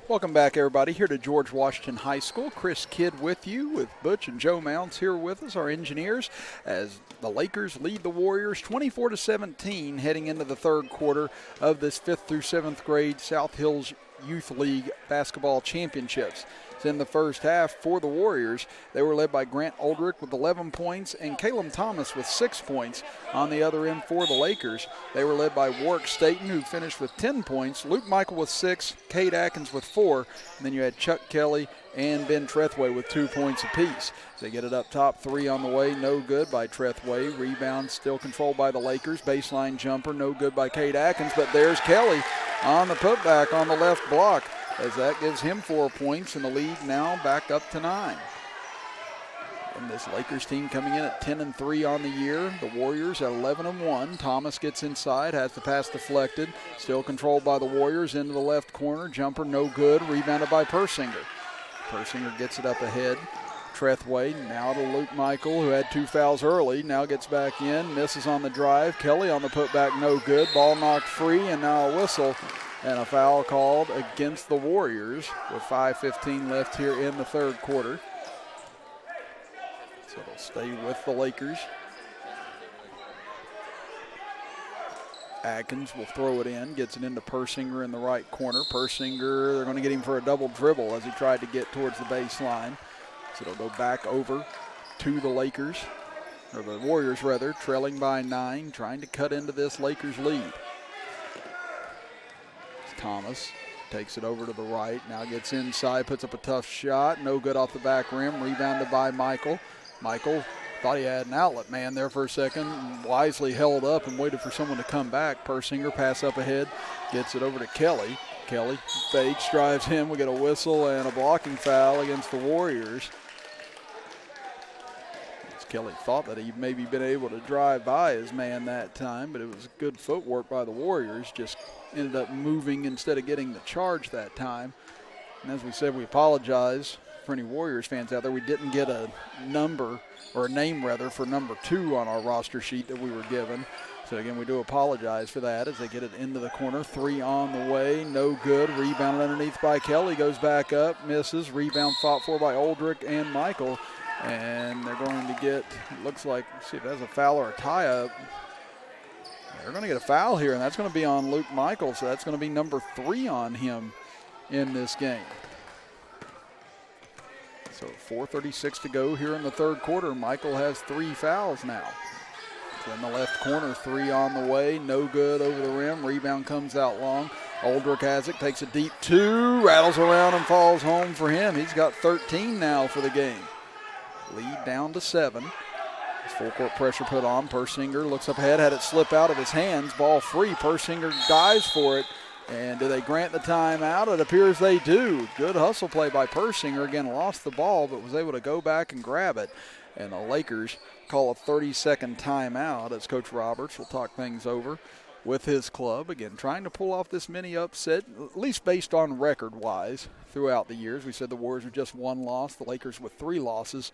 Welcome back, everybody, here to George Washington High School. Chris Kidd with you, with Butch and Joe Mounts here with us, our engineers, as the Lakers lead the Warriors 24-17 heading into the third quarter of this 5th through 7th grade South Hills Youth League basketball championships. In the first half for the Warriors, they were led by Grant Aldrich with 11 points and Caleb Thomas with 6 points. On the other end for the Lakers, they were led by Warwick Staten, who finished with 10 points, Luke Michael with 6, Cade Atkins with 4, and then you had Chuck Kelly and Ben Trethway with 2 points apiece. They get it up top, 3 on the way, no good by Trethway. Rebound still controlled by the Lakers. Baseline jumper, no good by Cade Atkins, but there's Kelly on the putback on the left block, as that gives him 4 points, and the lead now back up to 9. And this Lakers team coming in at 10-3 on the year. The Warriors at 11-1. Thomas gets inside, has the pass deflected. Still controlled by the Warriors into the left corner. Jumper no good, rebounded by Persinger. Persinger gets it up ahead. Trethway now to Luke Michael, who had 2 fouls early, now gets back in, misses on the drive. Kelly on the putback, no good. Ball knocked free, and now a whistle. And a foul called against the Warriors with 5:15 left here in the third quarter. So it'll stay with the Lakers. Atkins will throw it in, gets it into Persinger in the right corner. Persinger, they're going to get him for a double dribble as he tried to get towards the baseline. So it'll go back over to the Lakers, or the Warriors rather, trailing by 9, trying to cut into this Lakers lead. Thomas takes it over to the right, now gets inside, puts up a tough shot, no good off the back rim, rebounded by Michael. Michael thought he had an outlet man there for a second, wisely held up and waited for someone to come back. Persinger pass up ahead, gets it over to Kelly. Kelly fakes, drives in, we get a whistle and a blocking foul against the Warriors. Kelly thought that he'd maybe been able to drive by his man that time, but it was good footwork by the Warriors. Just ended up moving instead of getting the charge that time. And as we said, we apologize for any Warriors fans out there. We didn't get a number, or a name rather, for number 2 on our roster sheet that we were given. So again, we do apologize for that as they get it into the corner. 3 on the way, no good. Rebounded underneath by Kelly, goes back up, misses. Rebound fought for by Aldrich and Michael. And they're going to get, it looks like, see if that's a foul or a tie-up. They're going to get a foul here, and that's going to be on Luke Michael, so that's going to be number 3 on him in this game. So 4:36 to go here in the third quarter. Michael has 3 fouls now. So in the left corner, 3 on the way, no good over the rim. Rebound comes out long. Aldrich has it, takes a deep 2, rattles around and falls home for him. He's got 13 now for the game. Lead down to 7. Full court pressure put on. Persinger looks up ahead, had it slip out of his hands. Ball free. Persinger dives for it. And do they grant the timeout? It appears they do. Good hustle play by Persinger. Again, lost the ball, but was able to go back and grab it. And the Lakers call a 30-second timeout as Coach Roberts will talk things over with his club. Again, trying to pull off this mini upset, at least based on record-wise throughout the years. We said the Warriors with just 1 loss, the Lakers with 3 losses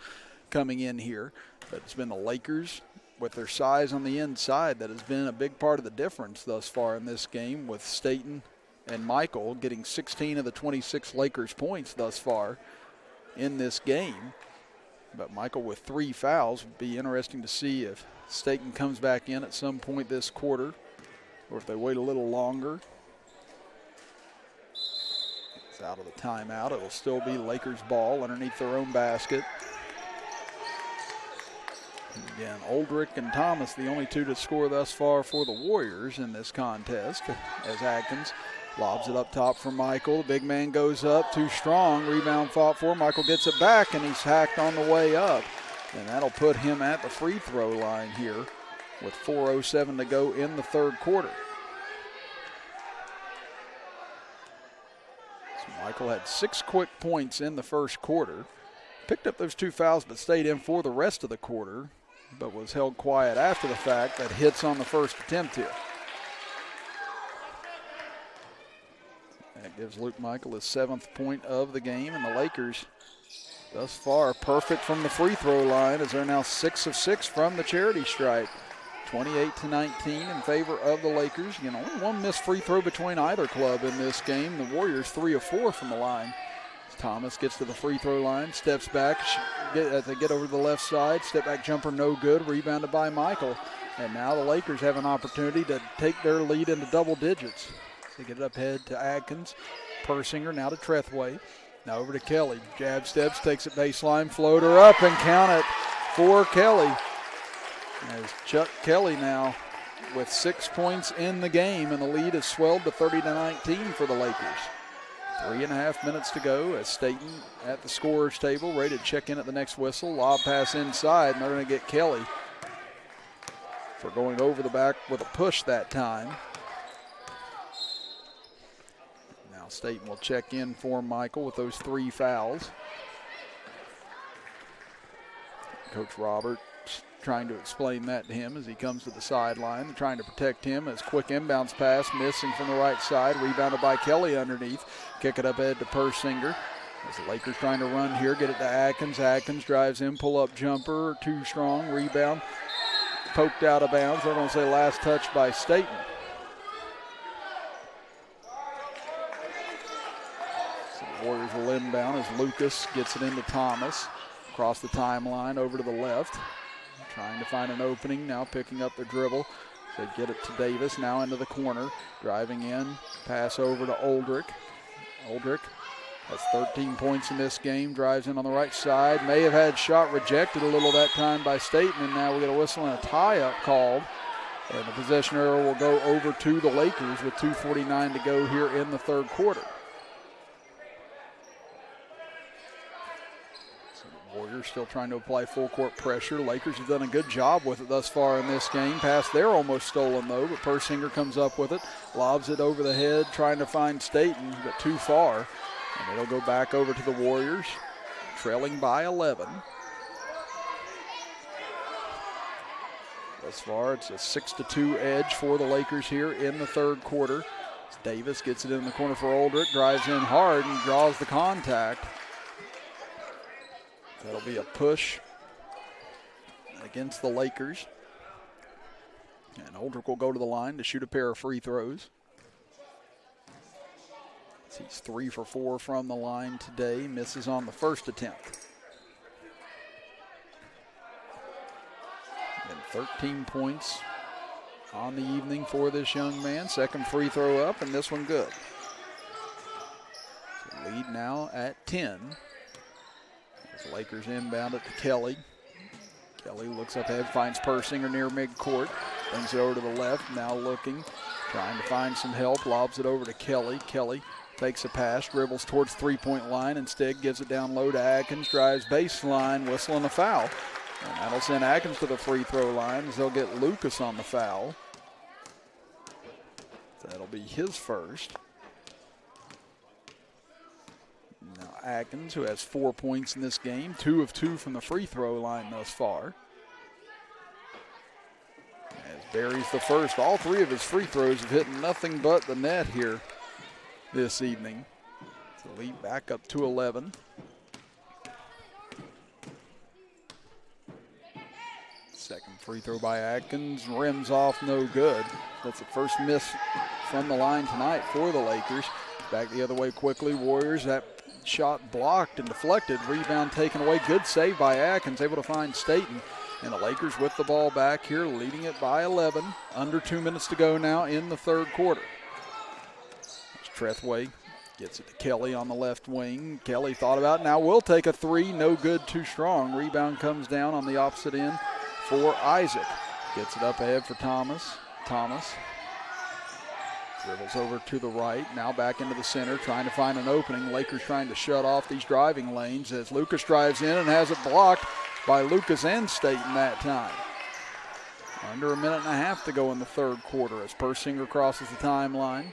coming in here. But it's been the Lakers with their size on the inside that has been a big part of the difference thus far in this game, with Staten and Michael getting 16 of the 26 Lakers points thus far in this game. But Michael with 3 fouls. Would be interesting to see if Staten comes back in at some point this quarter, or if they wait a little longer. It's out of the timeout. It will still be Lakers ball underneath their own basket. And again, Aldrich and Thomas, the only 2 to score thus far for the Warriors in this contest, as Atkins lobs it up top for Michael. The big man goes up, too strong. Rebound fought for. Michael gets it back, and he's hacked on the way up. And that'll put him at the free throw line here with 4:07 to go in the third quarter. So Michael had 6 quick points in the first quarter. Picked up those 2 fouls, but stayed in for the rest of the quarter, but was held quiet after the fact. That hits on the first attempt here. That gives Luke Michael his 7th point of the game, and the Lakers thus far perfect from the free throw line, as they're now 6 of 6 from the charity stripe. 28-19 in favor of the Lakers. Only one missed free throw between either club in this game. The Warriors 3 of 4 from the line. Thomas gets to the free throw line, steps back as they get over to the left side. Step back jumper no good, rebounded by Michael. And now the Lakers have an opportunity to take their lead into double digits. They get it up ahead to Adkins. Persinger now to Trethway. Now over to Kelly. Jab steps, takes it baseline, floater up and count it for Kelly. As Chuck Kelly now with 6 points in the game, and the lead is swelled to 30-19 for the Lakers. 3.5 minutes to go as Staten at the scorer's table, ready to check in at the next whistle. Lob pass inside, and they're going to get Kelly for going over the back with a push that time. Now Staten will check in for Michael with those 3 fouls. Coach Robert trying to explain that to him as he comes to the sideline. They're trying to protect him as quick inbounds pass, missing from the right side, rebounded by Kelly underneath. Kick it up ahead to Persinger. As the Lakers trying to run here, get it to Atkins. Atkins drives in, pull-up jumper, too strong, rebound. Poked out of bounds. They're going to say last touch by Staten. So the Warriors will inbound as Lucas gets it into Thomas. Across the timeline, over to the left. Trying to find an opening, now picking up the dribble. They get it to Davis, now into the corner. Driving in, pass over to Oldrick. Oldrick has 13 points in this game, drives in on the right side. May have had shot rejected a little that time by Staten, and now we get a whistle and a tie-up called. And the possession arrow will go over to the Lakers with 2:49 to go here in the third quarter. Warriors still trying to apply full court pressure. Lakers have done a good job with it thus far in this game. Pass there almost stolen though, but Persinger comes up with it, lobs it over the head, trying to find Staten, but too far. And it'll go back over to the Warriors, trailing by 11. Thus far, it's a 6-2 edge for the Lakers here in the third quarter. Davis gets it in the corner for Oldrick, drives in hard and draws the contact. That'll be a push against the Lakers. And Oldrick will go to the line to shoot a pair of free throws. He's 3 for 4 from the line today, misses on the first attempt. And 13 points on the evening for this young man. Second free throw up, and this one good. So lead now at 10. The Lakers inbound it to Kelly. Kelly looks up ahead, finds Persinger near midcourt, brings it over to the left, now looking, trying to find some help, lobs it over to Kelly. Kelly takes a pass, dribbles towards three-point line, instead gives it down low to Atkins, drives baseline, whistle and a foul. And that'll send Atkins to the free throw line as they'll get Lucas on the foul. That'll be his first. Now Atkins, who has 4 points in this game, 2 of 2 from the free throw line thus far. As Barry's the first, all 3 of his free throws have hit nothing but the net here this evening. So lead back up to 11. Second free throw by Atkins, rims off, no good. That's the first miss from the line tonight for the Lakers. Back the other way quickly, Warriors, that shot blocked and deflected, rebound taken away. Good save by Atkins, able to find Staten. And the Lakers with the ball back here, leading it by 11. Under 2 minutes to go now in the third quarter. Trethway gets it to Kelly on the left wing. Kelly thought about it, now will take a three, no good, too strong. Rebound comes down on the opposite end for Isaac. Gets it up ahead for Thomas. Thomas dribbles over to the right, now back into the center, trying to find an opening. Lakers trying to shut off these driving lanes as Lucas drives in and has it blocked by Lucas and Staten that time. Under a minute and a half to go in the third quarter as Persinger crosses the timeline.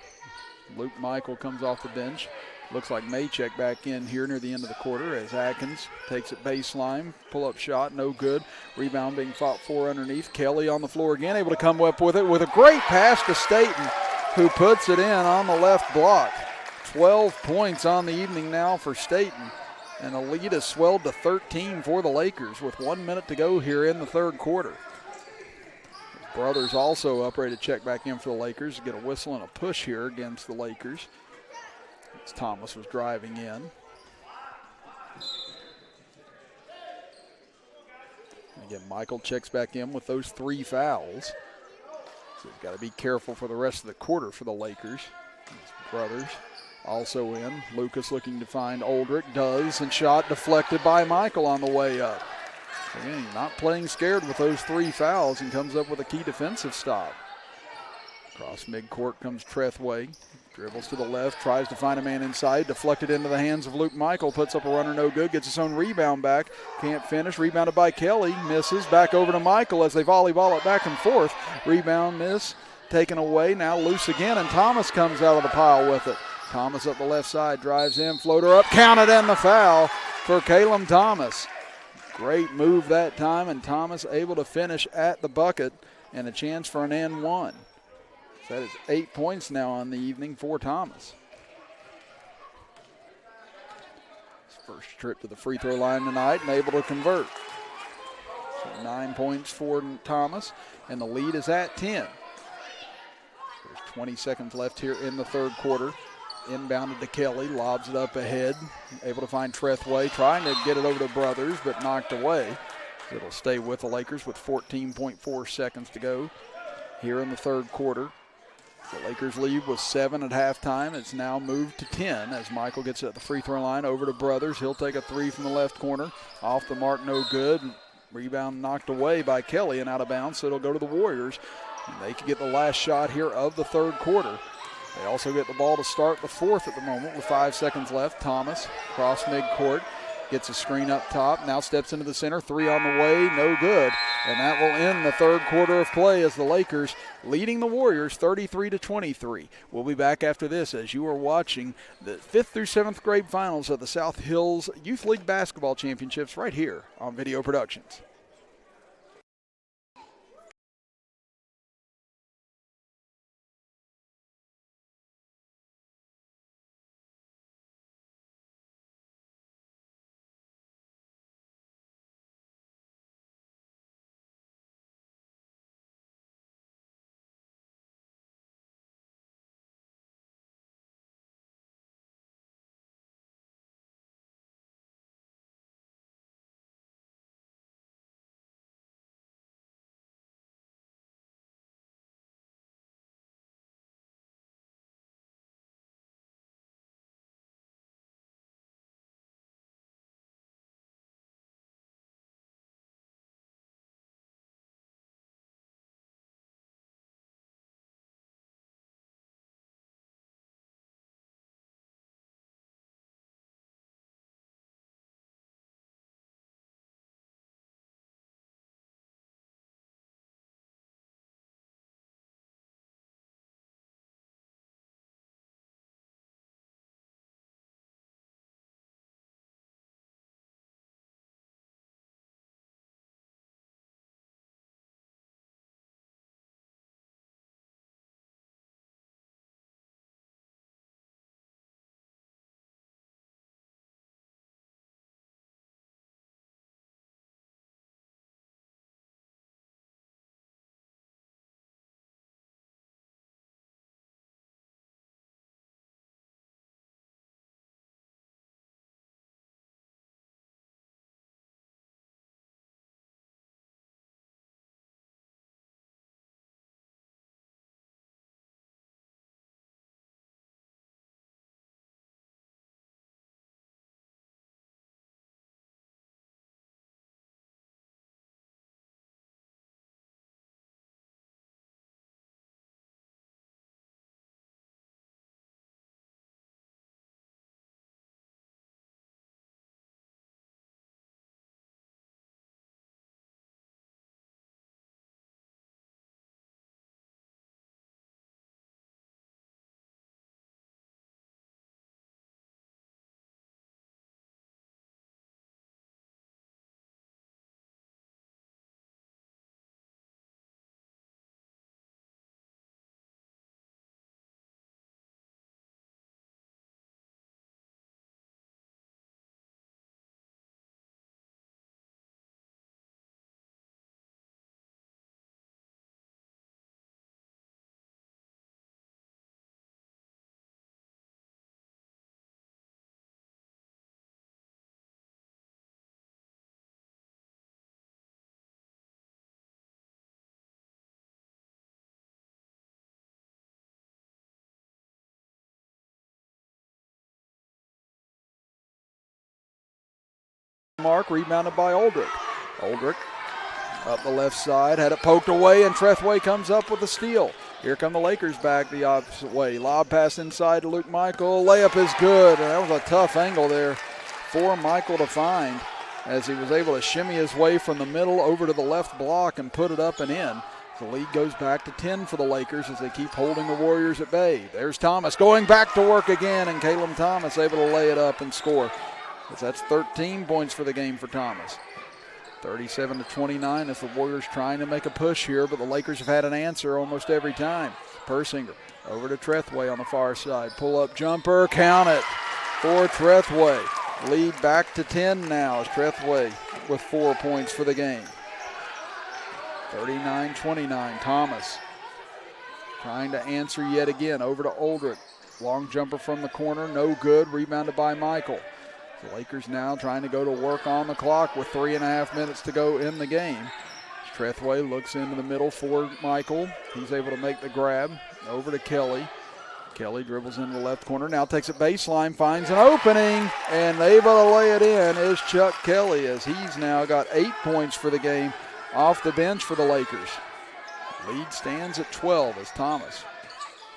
Luke Michael comes off the bench. Looks like Maycheck back in here near the end of the quarter as Atkins takes it baseline. Pull-up shot, no good. Rebound being fought for underneath. Kelly on the floor again, able to come up with it with a great pass to Staten, who puts it in on the left block. 12 points on the evening now for Staten. And the lead is swelled to 13 for the Lakers with 1 minute to go here in the third quarter. Brothers also up, ready to check back in for the Lakers. Get a whistle and a push here against the Lakers, as Thomas was driving in. Again, Michael checks back in with those 3 fouls. So he's got to be careful for the rest of the quarter for the Lakers. His brothers also in. Lucas looking to find Oldrick. Does, and shot deflected by Michael on the way up. Again, not playing scared with those 3 fouls, and comes up with a key defensive stop. Across midcourt comes Trethway. Dribbles to the left, tries to find a man inside, deflected into the hands of Luke Michael, puts up a runner, no good, gets his own rebound back, can't finish, rebounded by Kelly, misses, back over to Michael as they volleyball it back and forth. Rebound miss, taken away, now loose again, and Thomas comes out of the pile with it. Thomas up the left side, drives in, floater up, counted, and the foul for Caleb Thomas. Great move that time, and Thomas able to finish at the bucket, and a chance for an N1. That is 8 points now on the evening for Thomas. His first trip to the free throw line tonight and able to convert. So 9 points for Thomas, and the lead is at 10. There's 20 seconds left here in the third quarter. Inbounded to Kelly, lobs it up ahead. Able to find Trethway, trying to get it over to Brothers, but knocked away. It'll stay with the Lakers with 14.4 seconds to go here in the third quarter. The Lakers lead was 7 at halftime. It's now moved to 10 as Michael gets it at the free throw line over to Brothers. He'll take a 3 from the left corner. Off the mark, no good. Rebound knocked away by Kelly and out of bounds, so it'll go to the Warriors. And they can get the last shot here of the third quarter. They also get the ball to start the fourth at the moment with 5 seconds left. Thomas across midcourt. Gets a screen up top, now steps into the center, 3 on the way, no good. And that will end the third quarter of play as the Lakers leading the Warriors 33-23. We'll be back after this as you are watching the 5th through 7th grade finals of the South Hills Youth League Basketball Championships right here on Video Productions. mark, rebounded by Oldrick. Oldrick up the left side, had it poked away, and Trethway comes up with a steal. Here come the Lakers back the opposite way. Lob pass inside to Luke Michael. Layup is good, and that was a tough angle there for Michael to find as he was able to shimmy his way from the middle over to the left block and put it up and in. The lead goes back to 10 for the Lakers as they keep holding the Warriors at bay. There's Thomas going back to work again, and Caleb Thomas able to lay it up and score. That's 13 points for the game for Thomas. 37-29 as the Warriors trying to make a push here, but the Lakers have had an answer almost every time. Persinger over to Trethway on the far side. Pull-up jumper, count it for Trethway. Lead back to 10 now as Trethway with 4 points for the game. 39-29, Thomas trying to answer yet again. Over to Oldrick. Long jumper from the corner, no good. Rebounded by Michael. The Lakers now trying to go to work on the clock with 3.5 minutes to go in the game. Trethway looks into the middle for Michael. He's able to make the grab. Over to Kelly. Kelly dribbles into the left corner, now takes it baseline, finds an opening, and able to lay it in is Chuck Kelly as he's now got 8 points for the game off the bench for the Lakers. Lead stands at 12 as Thomas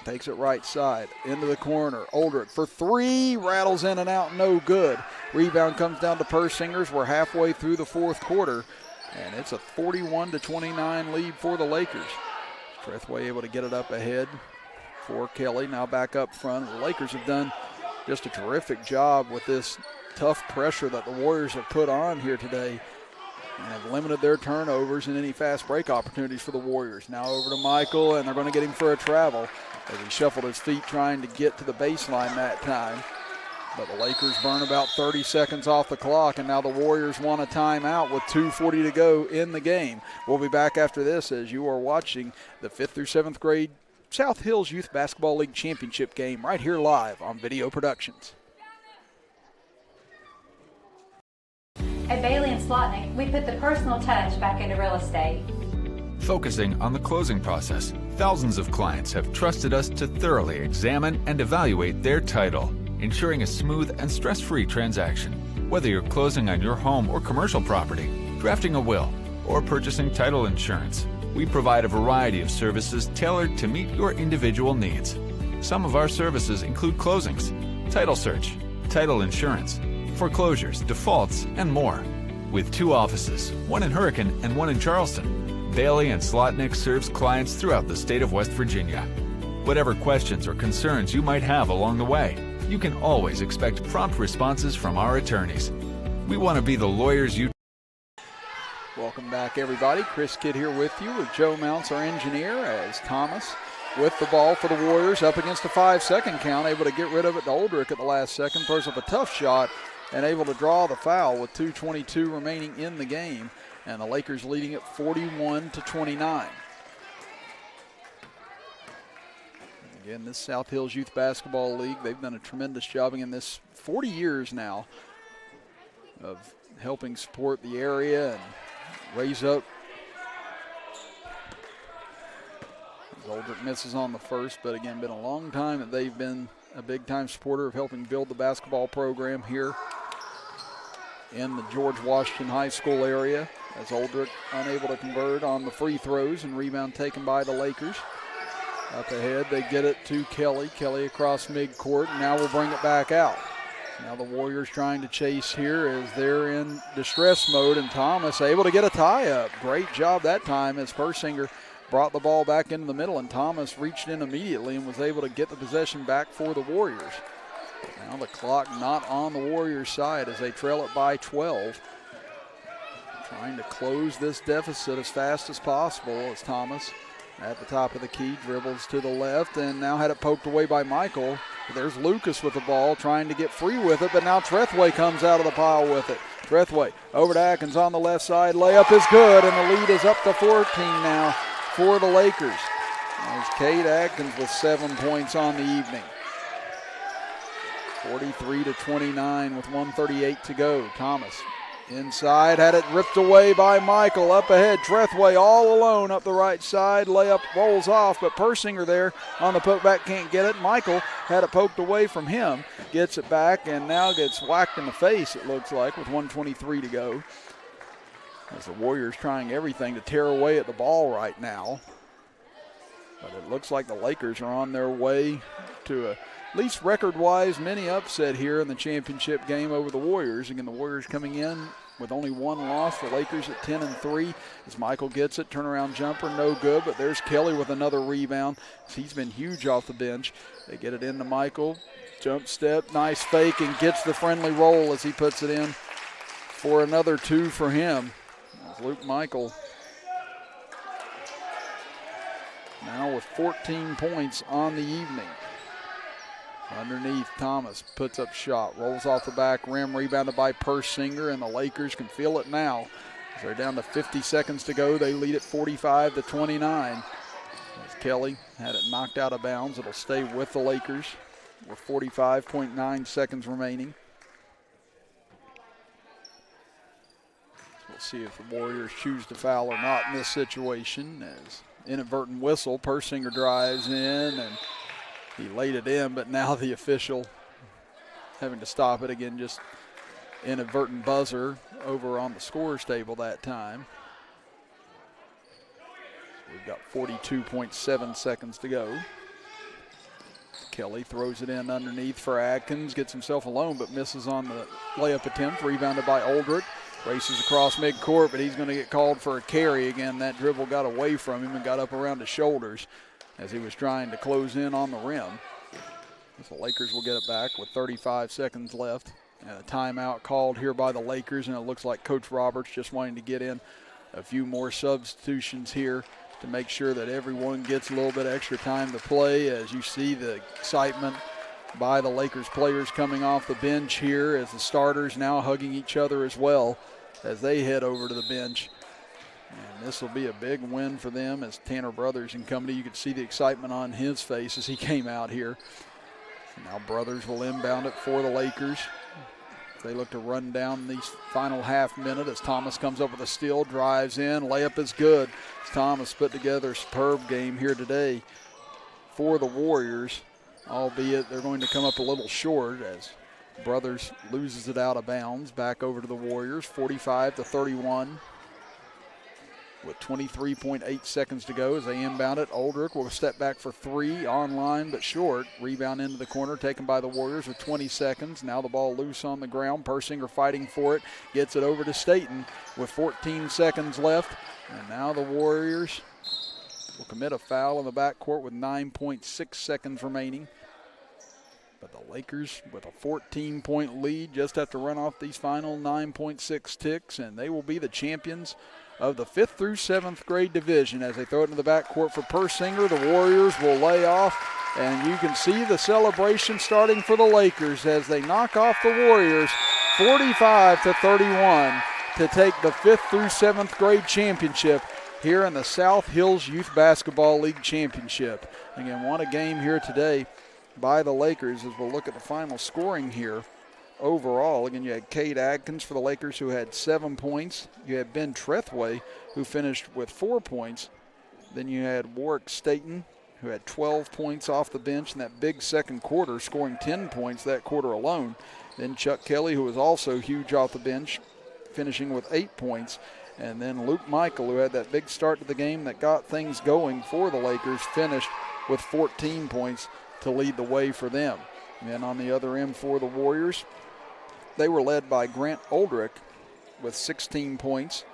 takes it right side, into the corner. Oldrick for three, rattles in and out, no good. Rebound comes down to Persingers. We're halfway through the fourth quarter, and it's a 41-29 lead for the Lakers. Trethway able to get it up ahead for Kelly, now back up front. The Lakers have done just a terrific job with this tough pressure that the Warriors have put on here today and have limited their turnovers and any fast break opportunities for the Warriors. Now over to Michael, and they're going to get him for a travel as he shuffled his feet trying to get to the baseline that time. But the Lakers burn about 30 seconds off the clock, and now the Warriors want a timeout with 2:40 to go in the game. We'll be back after this as you are watching the 5th through 7th grade South Hills Youth Basketball League Championship game right here live on Video Productions. At Bailey & Slotnick, we put the personal touch back into real estate. Focusing on the closing process, thousands of clients have trusted us to thoroughly examine and evaluate their title, ensuring a smooth and stress-free transaction. Whether you're closing on your home or commercial property, drafting a will, or purchasing title insurance, we provide a variety of services tailored to meet your individual needs. Some of our services include closings, title search, title insurance, foreclosures, defaults, and more. With 2 offices, one in Hurricane and one in Charleston, Bailey & Slotnick serves clients throughout the state of West Virginia. Whatever questions or concerns you might have along the way, you can always expect prompt responses from our attorneys. We want to be the lawyers you... Welcome back, everybody. Chris Kidd here with you with Joe Mounts, our engineer, as Thomas with the ball for the Warriors up against a 5-second count, able to get rid of it to Oldrick at the last second, throws up a tough shot and able to draw the foul with 2:22 remaining in the game, and the Lakers leading it 41-29. Again, this South Hills Youth Basketball League, they've done a tremendous job in this 40 years now of helping support the area and raise up. Oldrick misses on the first, but again, been a long time that they've been a big-time supporter of helping build the basketball program here in the George Washington High School area, as Oldrick unable to convert on the free throws, and rebound taken by the Lakers. Up ahead, they get it to Kelly. Kelly across midcourt, and now we'll bring it back out. Now the Warriors trying to chase here as they're in distress mode, and Thomas able to get a tie-up. Great job that time as Persinger brought the ball back into the middle, and Thomas reached in immediately and was able to get the possession back for the Warriors. Now the clock not on the Warriors' side as they trail it by 12. Trying to close this deficit as fast as possible as Thomas at the top of the key dribbles to the left and now had it poked away by Michael. There's Lucas with the ball trying to get free with it, but now Trethway comes out of the pile with it. Trethway over to Atkins on the left side. Layup is good, and the lead is up to 14 now for the Lakers. There's Cade Atkins with 7 points on the evening. 43-29 with 1:38 to go. Thomas inside, had it ripped away by Michael. Up ahead, Trethway all alone up the right side. Layup rolls off, but Persinger there on the putback can't get it. Michael had it poked away from him. Gets it back and now gets whacked in the face, it looks like, with 1:23 to go. As the Warriors trying everything to tear away at the ball right now. But it looks like the Lakers are on their way to at least record-wise mini upset here in the championship game over the Warriors. Again, the Warriors coming in with only one loss. The Lakers at 10-3. As Michael gets it, turnaround jumper, no good. But there's Kelly with another rebound. He's been huge off the bench. They get it into Michael. Jump step, nice fake, and gets the friendly roll as he puts it in for another 2 for him. Luke Michael now with 14 points on the evening. Underneath, Thomas puts up shot, rolls off the back rim, rebounded by Persinger, and the Lakers can feel it now. They're down to 50 seconds to go. They lead at 45-29. As Kelly had it knocked out of bounds, it'll stay with the Lakers with 45.9 seconds remaining. We'll see if the Warriors choose to foul or not in this situation. As inadvertent whistle, Persinger drives in and he laid it in, but now the official having to stop it again. Just inadvertent buzzer over on the scorer's table that time. We've got 42.7 seconds to go. Kelly throws it in underneath for Adkins, gets himself alone but misses on the layup attempt, rebounded by Oldrick. Races across midcourt, but he's going to get called for a carry again. That dribble got away from him and got up around his shoulders as he was trying to close in on the rim. So the Lakers will get it back with 35 seconds left. And a timeout called here by the Lakers, and it looks like Coach Roberts just wanting to get in a few more substitutions here to make sure that everyone gets a little bit extra time to play. As you see the excitement by the Lakers players coming off the bench here, as the starters now hugging each other as well as they head over to the bench. And this will be a big win for them as Tanner Brothers in company. You could see the excitement on his face as he came out here. Now Brothers will inbound it for the Lakers. They look to run down these final half minute as Thomas comes up with a steal, drives in, layup is good. As Thomas put together a superb game here today for the Warriors, albeit they're going to come up a little short as Brothers loses it out of bounds. Back over to the Warriors, 45-31. With 23.8 seconds to go as they inbound it. Oldrick will step back for 3, online but short. Rebound into the corner, taken by the Warriors with 20 seconds. Now the ball loose on the ground. Persinger fighting for it. Gets it over to Staten with 14 seconds left. And now the Warriors will commit a foul in the backcourt with 9.6 seconds remaining. But the Lakers, with a 14-point lead, just have to run off these final 9.6 ticks, and they will be the champions of the 5th through 7th grade division. As they throw it into the backcourt for Persinger, the Warriors will lay off, and you can see the celebration starting for the Lakers as they knock off the Warriors 45-31 to take the 5th through 7th grade championship here in the South Hills Youth Basketball League Championship. Again, won a game here today by the Lakers as we'll look at the final scoring here. Overall, again, you had Cade Adkins for the Lakers who had 7 points. You had Ben Trethway who finished with 4 points. Then you had Warwick Staten who had 12 points off the bench in that big second quarter, scoring 10 points that quarter alone. Then Chuck Kelly, who was also huge off the bench, finishing with 8 points. And then Luke Michael, who had that big start to the game that got things going for the Lakers, finished with 14 points to lead the way for them. And then on the other end for the Warriors, they were led by Grant Oldrick with 16 points.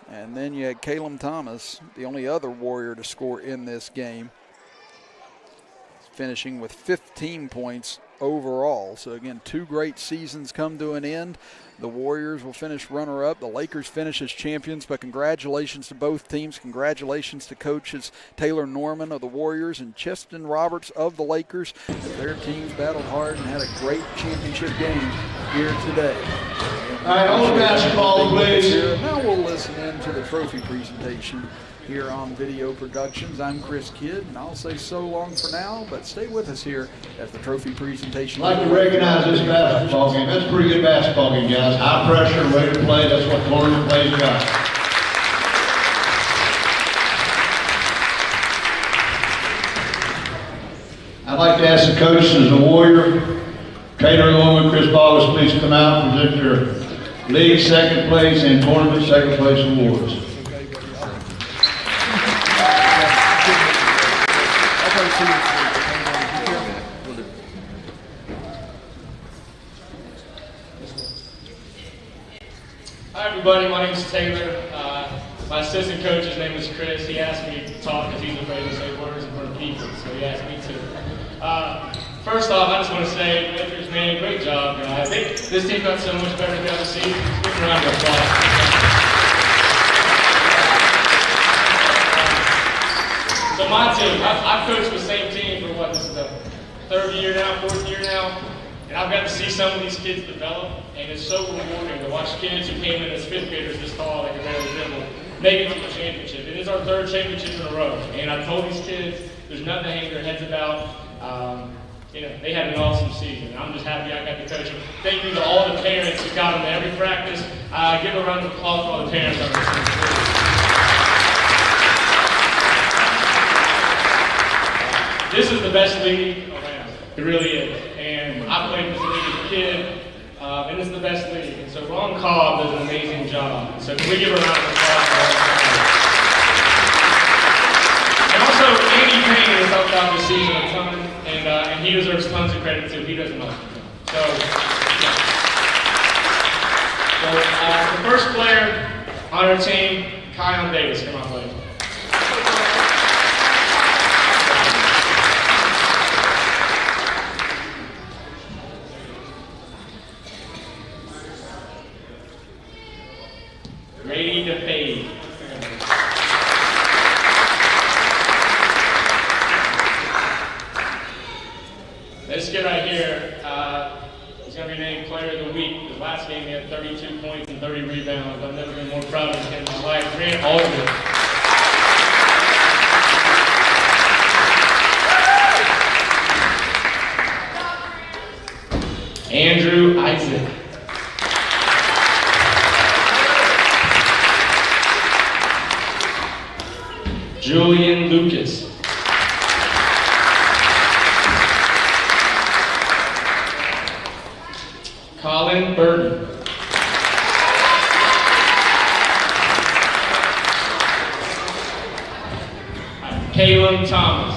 And then you had Caleb Thomas, the only other Warrior to score in this game, finishing with 15 points overall. So again, 2 great seasons come to an end. The Warriors will finish runner-up. The Lakers finish as champions, but congratulations to both teams. Congratulations to coaches Taylor Norman of the Warriors and Cheston Roberts of the Lakers. Their teams battled hard and had a great championship game here today. All right, all the basketball, please. Now we'll listen in to the trophy presentation here on Video Productions. I'm Chris Kidd, and I'll say so long for now, but stay with us here at the trophy presentation. I'd like to recognize this basketball game. That's a pretty good basketball game, guys. High pressure, ready to play. That's what Florida plays got. I'd I'd like to ask the coaches as a Warrior, Trainer along with Chris Boggs, please come out and present your league second place and tournament second place awards. Hi everybody, my name is Taylor. My assistant coach, his name is Chris. He asked me to talk because he's afraid to say words in front of people, so he asked me to. First off, I just want to say, Lakers, man, great job, guys. This team got so much better throughout the season. Give them a round of applause. So my team, I've coached the same team for what, this is the third year now, fourth year now, and I've got to see some of these kids develop, and it's so rewarding to watch kids who came in as fifth graders this tall, they could barely dribble, make it to the championship. It is our third championship in a row, and I told these kids there's nothing to hang their heads about. They had an awesome season. I'm just happy I got to coach them. Thank you to all the parents who got them to every practice. Give a round of applause for all the parents on this team. This is the best league around. It really is. And I played this league as a kid, and it's the best league. And so Ron Cobb does an amazing job. And so can we give a round of applause for all the parents? And also, Andy Payne has helped out this season a ton, and he deserves tons of credit too. He does most of it. So the first player on our team, Kyle Davis. Come on, buddy. Ready to fade. This kid right here is going to be named Player of the Week. His last game he had 32 points and 30 rebounds. I've never been more proud of him in my life. Grant Aldridge. Andrew Isaac. Julian Lucas. Colin Burton. Caleb Thomas.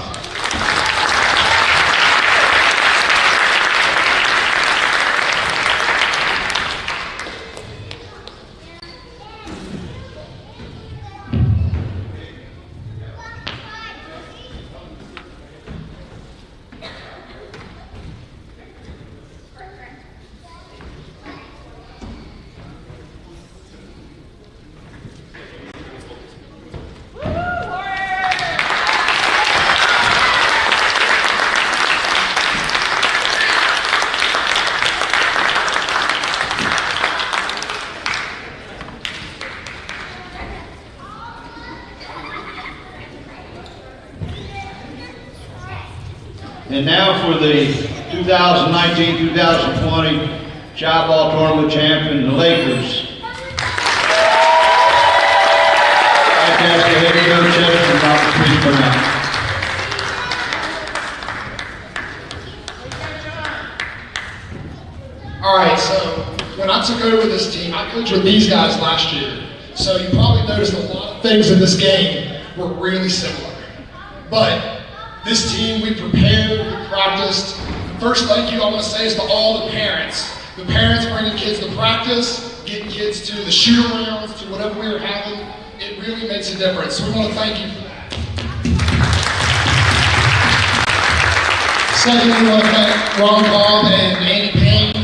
And now for the 2019-2020 Shybl Tournament champion, the Lakers. I'd like to ask the head coach and Dr. Chris Brown. All right, so when I took over this team, I coached with these guys last year. So you probably noticed a lot of things in this game were really similar. But this team, we prepared, we practiced. First thank you I want to say is to all the parents. The parents bringing kids to practice, getting kids to the shoot-arounds, to whatever we were having. It really makes a difference. So we want to thank you for that. Secondly, we want to thank Ron Cobb and Andy Payne.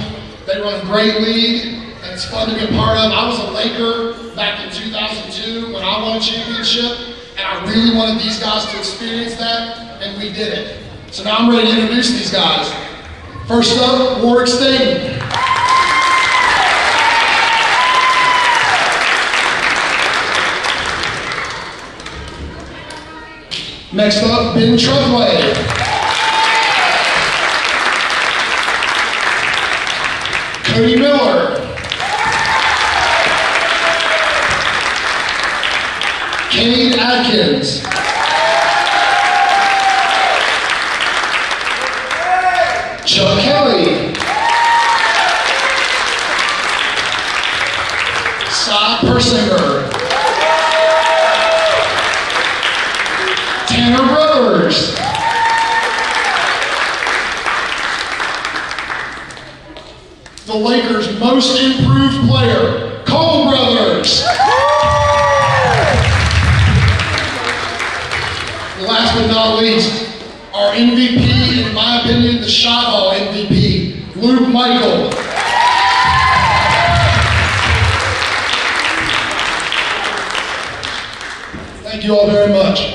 They run a great league, and it's fun to be a part of. I was a Laker back in 2002 when I won a championship, and I really wanted these guys to experience that. And we did it. So now I'm ready to introduce these guys. First up, Warwick State. Next up, Ben Treadway. Cody Miller. Cade Atkins. Chuck Kelly. Cy Persinger. Tanner Brothers. The Lakers' most improved player, Cole Brothers. Last but not least, our MVP, in my opinion, the Shybl MVP, Luke Michael. Thank you all very much.